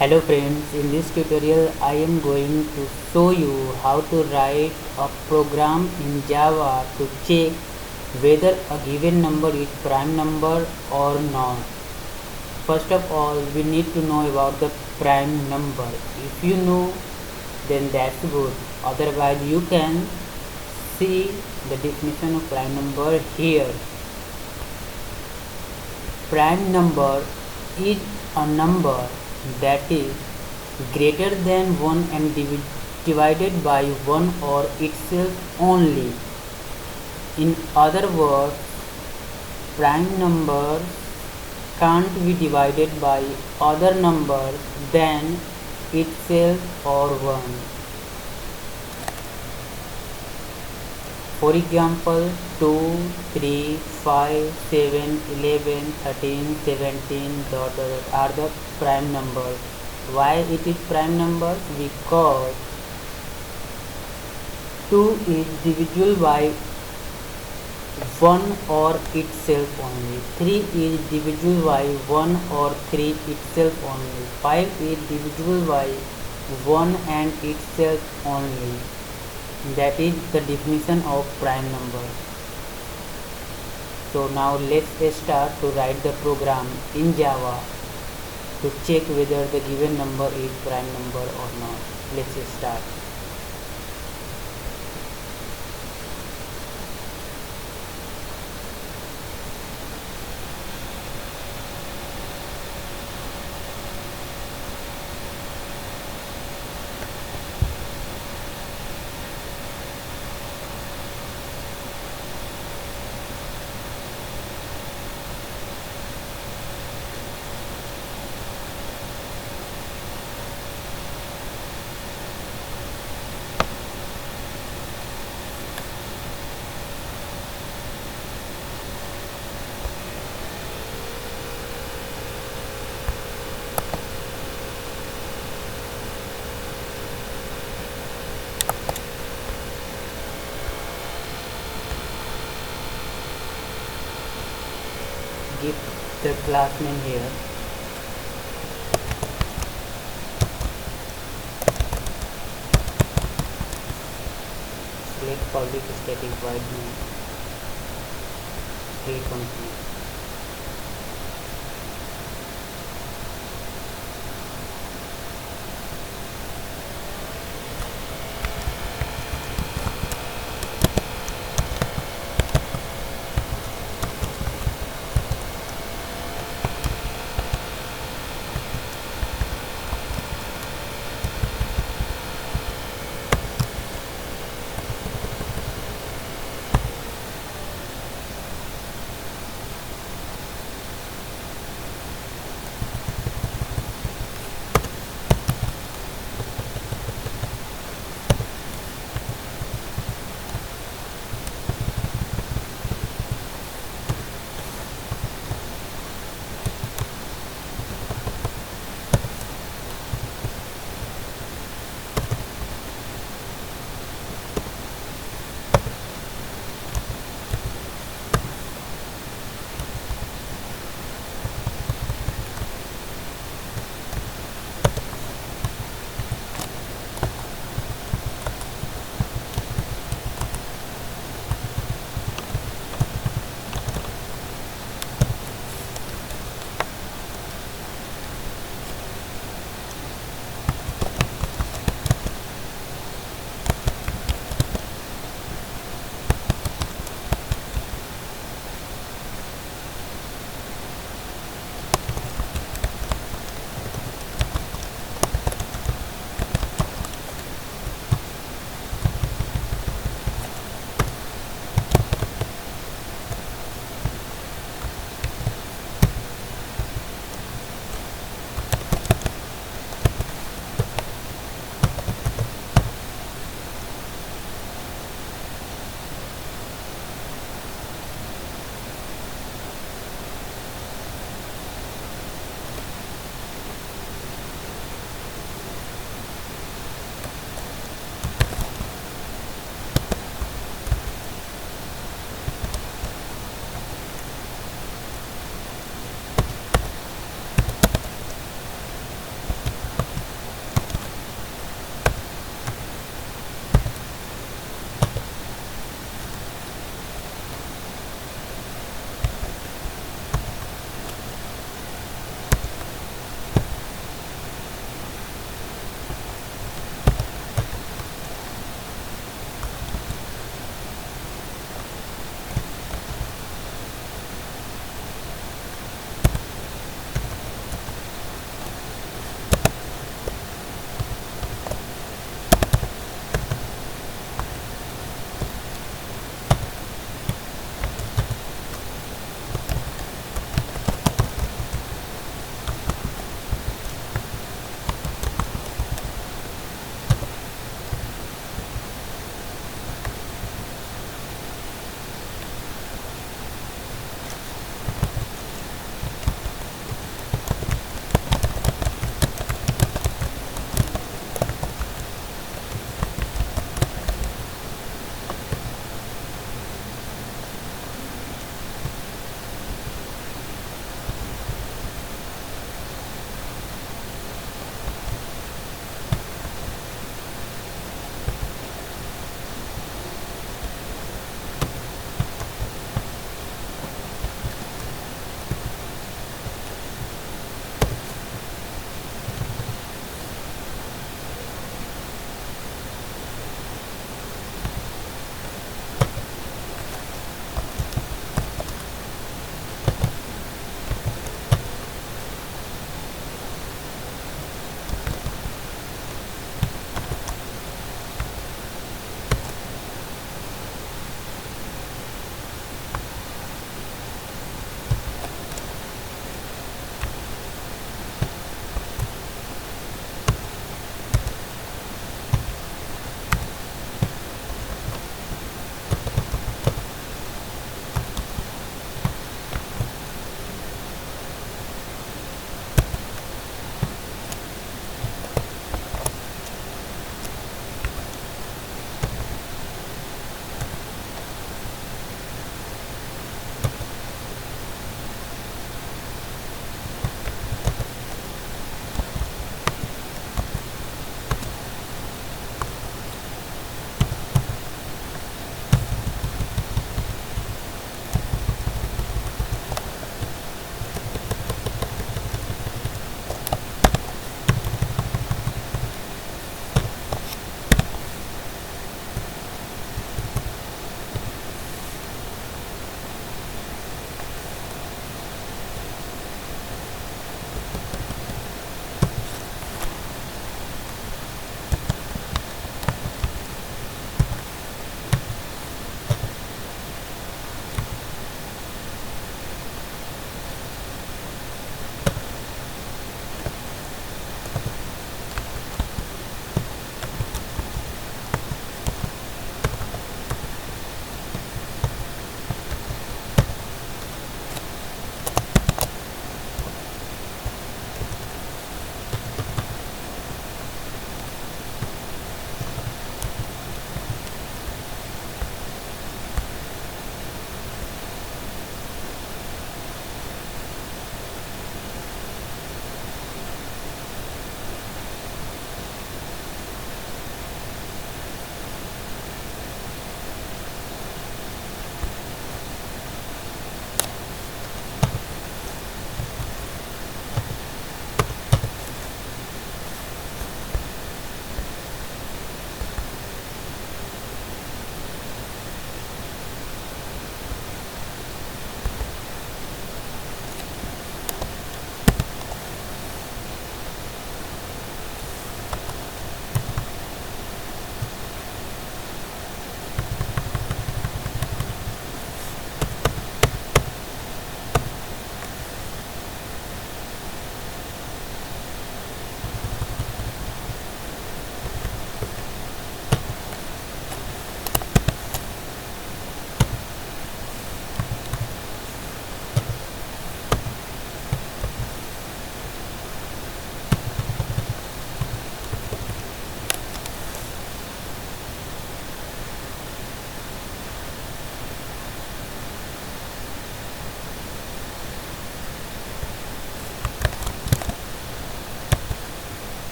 Hello friends, in this tutorial I am going to show you how to write a program in Java to check whether a given number is prime number or not. First of all, we need to know about the prime number. If you know, then that's good. Otherwise, you can see the definition of prime number here. Prime number is a number that is greater than 1 and divided by 1 or itself only. In other words, prime numbers can't be divided by other numbers than itself or 1. For example, 2, 3, 5, 7, 11, 13, 17 are the prime numbers. Why it is prime numbers? Because 2 is divisible by 1 or itself only. 3 is divisible by 1 or 3 itself only. 5 is divisible by 1 and itself only. That is the definition of prime number. So now let's start to write the program in Java to check whether the given number is prime number or not. Let's start. Give the class name here. Select public static void main. Create function.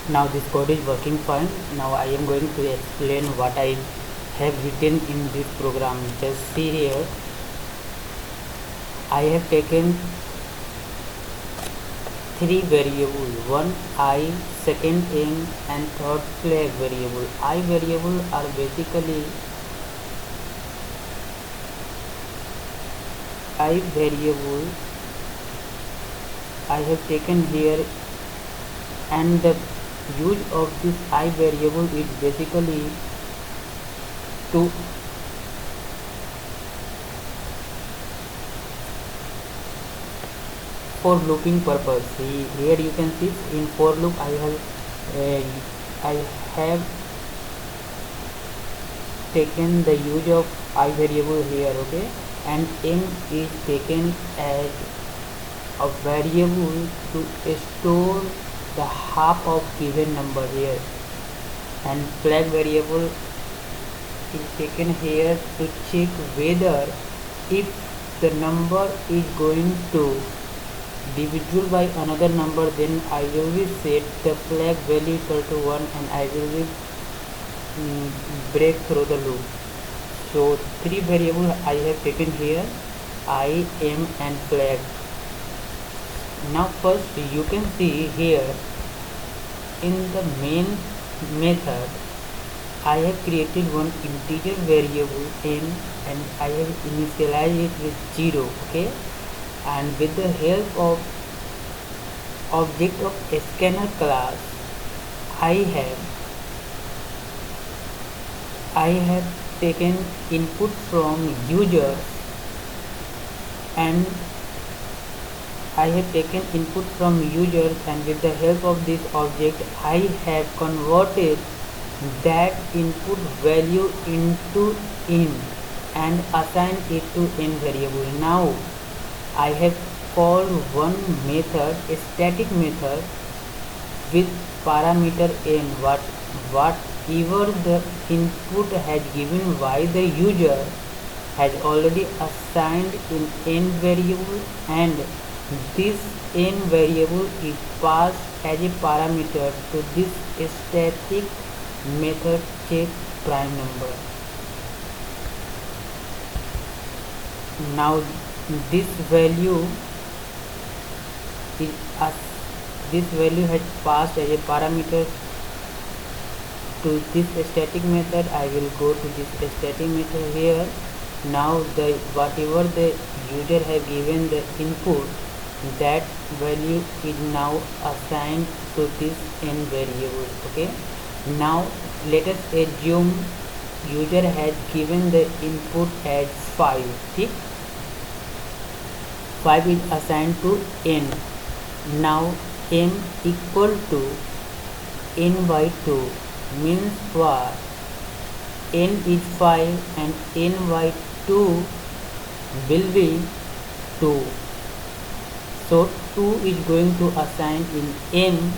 Now this code is working fine. Now I am going to explain what I have written in this program. Just see here, I have taken three variables, one I, second n and third flag variable. I variable are basically I variable I have taken here, and the use of this I variable is basically to for looping purpose. Here you can see in for loop I have taken the use of I variable here, okay, and m is taken as a variable to store the half of given number here, and flag variable is taken here to check whether if the number is going to divisible by another number, then I will be set the flag value equal to 1 and I will be break through the loop. So three variables I have taken here, I, m and flag. Now first you can see here in the main method I have created one integer variable n and I have initialized it with 0, okay, and with the help of object of scanner class I have taken input from user, and I have taken input from users, and with the help of this object I have converted that input value into n and assigned it to n variable. Now I have called one method, a static method with parameter n, whatever the input has given by the user has already assigned in n variable, and this n variable is passed as a parameter to this static method check prime number. Now this value has passed as a parameter to this static method. I will go to this static method here. Now whatever the user have given the input, that value is now assigned to this n variable, okay. Now let us assume user has given the input as 5, okay? 5 is assigned to n. Now m equal to n by 2 means what? N is 5 and n by 2 will be 2. So 2 is going to assign in m,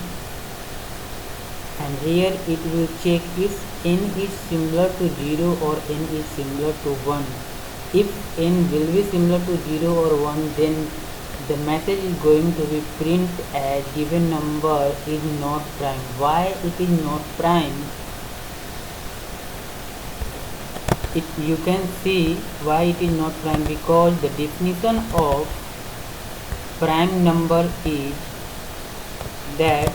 and here it will check if n is similar to 0 or n is similar to 1. If n will be similar to 0 or 1, then the message is going to be print as given number is not prime. Why it is not prime? You can see why it is not prime, because the definition of prime number is that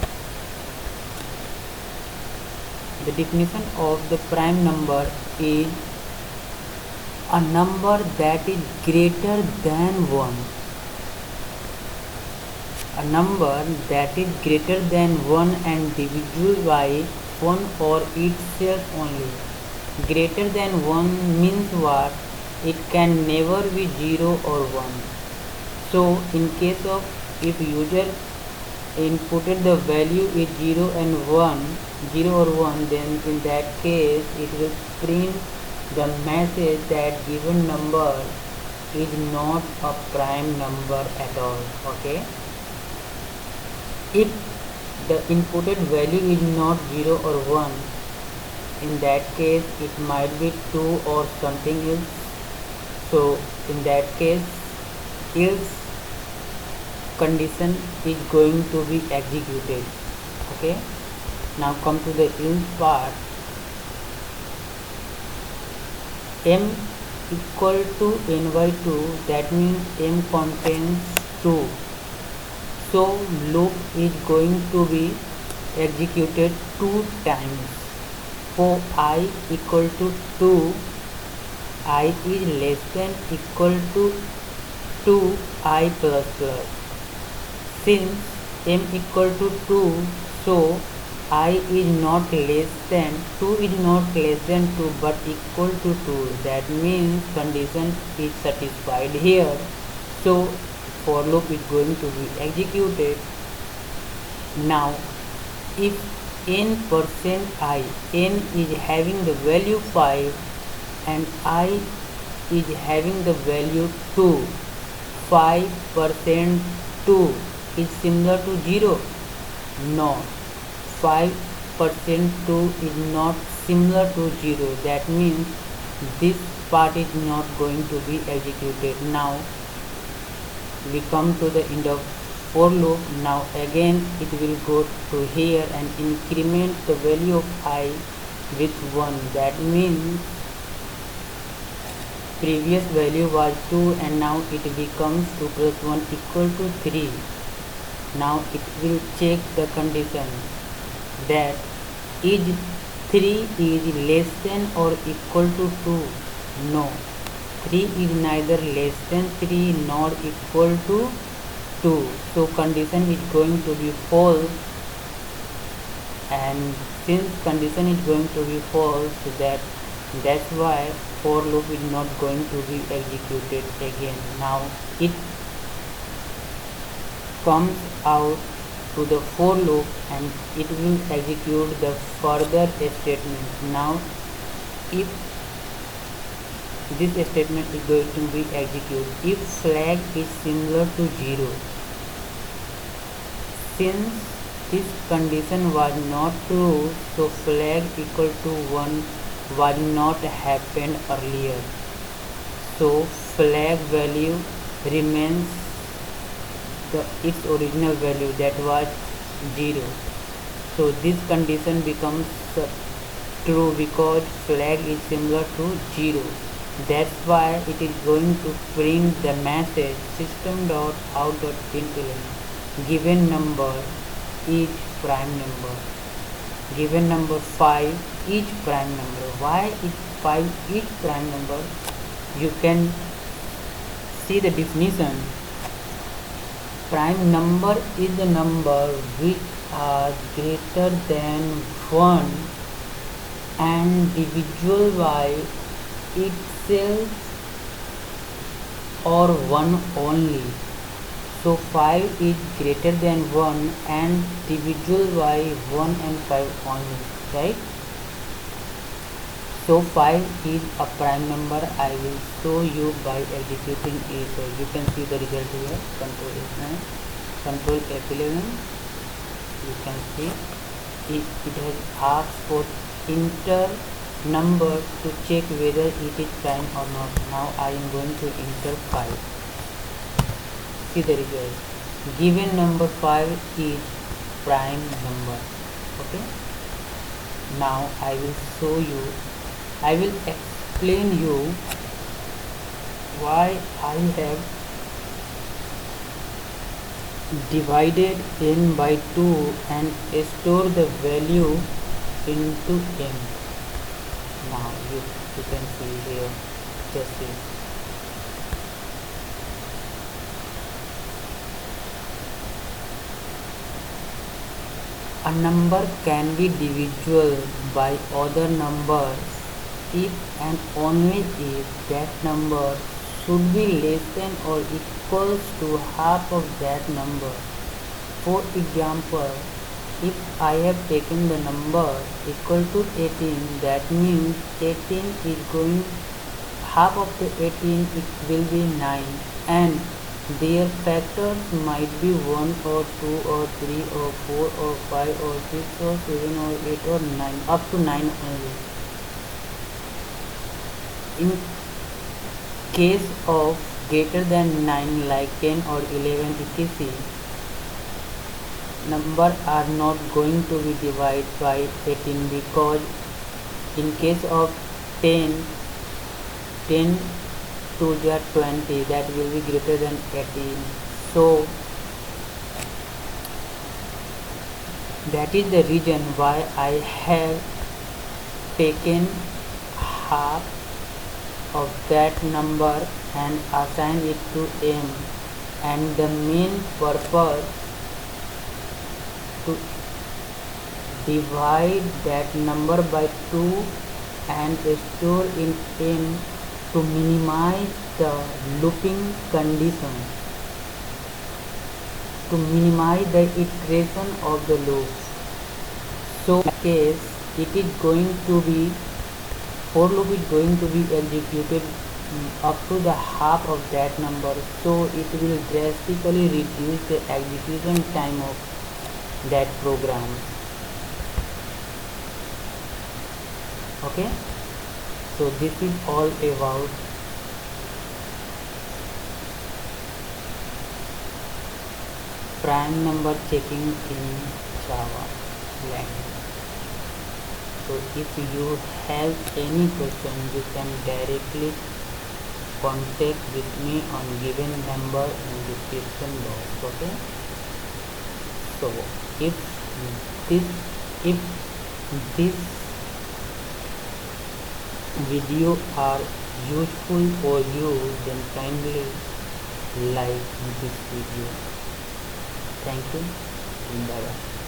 the definition of the prime number is a number that is greater than 1. A number that is greater than 1 and divisible by 1 or itself only. Greater than 1 means what? It can never be 0 or 1. So in case of if user inputted the value is 0 and 1, 0 or 1, then in that case it will print the message that given number is not a prime number at all, okay. If the inputted value is not 0 or 1, in that case it might be 2 or something else. So in that case else condition is going to be executed, okay. Now come to the else part. M equal to n by 2, that means m contains 2. So loop is going to be executed 2 times. For I equal to 2, I is less than equal to 2 I plus plus. Since m equal to 2, so I is not less than 2 is not less than 2 but equal to 2. That means condition is satisfied here. So for loop is going to be executed. Now if n percent I, n is having the value 5 and I is having the value 2, 5% 2 is similar to 0? No, 5% 2 is not similar to 0. That means this part is not going to be executed. Now we come to the end of for loop. Now again it will go to here and increment the value of I with 1. That means previous value was 2 and now it becomes 2 plus 1 equal to 3. Now it will check the condition that is 3 is less than or equal to 2. No, 3 is neither less than 3 nor equal to 2. So condition is going to be false, and since condition is going to be false, that's why for loop is not going to be executed again. Now it comes out to the for loop and it will execute the further statement. Now if this statement is going to be executed if flag is similar to 0. Since this condition was not true, so flag equal to 1 was not happened earlier. So flag value remains its original value, that was 0. So this condition becomes true because flag is similar to 0. That's why it is going to print the message system.out.println given number is prime number, given number 5 is prime number. Why is 5 is prime number? You can see the definition. Prime number is the number which are greater than 1 and divisible by itself or 1 only. So 5 is greater than 1 and divisible by 1 and 5 only, right? So 5 is a prime number. I will show you by executing it. So you can see the result here. Control F9, Control F11. You can see it has asked for enter number to check whether it is prime or not. Now I am going to enter 5. See the result. Given number 5 is prime number. Okay. Now I will show you. I will explain you why I have divided n by 2 and store the value into n. Now you can see here. Just see. A number can be divisible by other numbers if and only if that number should be less than or equals to half of that number. For example, if I have taken the number equal to 18, that means 18 is going, half of the 18 it will be 9, and their factors might be 1 or 2 or 3 or 4 or 5 or 6 or 7 or 8 or 9, up to 9 only. In case of greater than 9 like 10 or 11 etc., number are not going to be divided by 18 because in case of 10 10 to the 20 that will be greater than 18. So that is the reason why I have taken half of that number and assign it to m, and the main purpose to divide that number by 2 and store in m to minimize the looping condition, to minimize the iteration of the loop. So in case it is going to be for loop is going to be executed up to the half of that number, so it will drastically reduce the execution time of that program. Okay, so this is all about prime number checking in Java language. So if you have any question, you can directly contact with me on given number in description box. Okay, so if this video are useful for you, then kindly like this video. Thank you. Bye bye.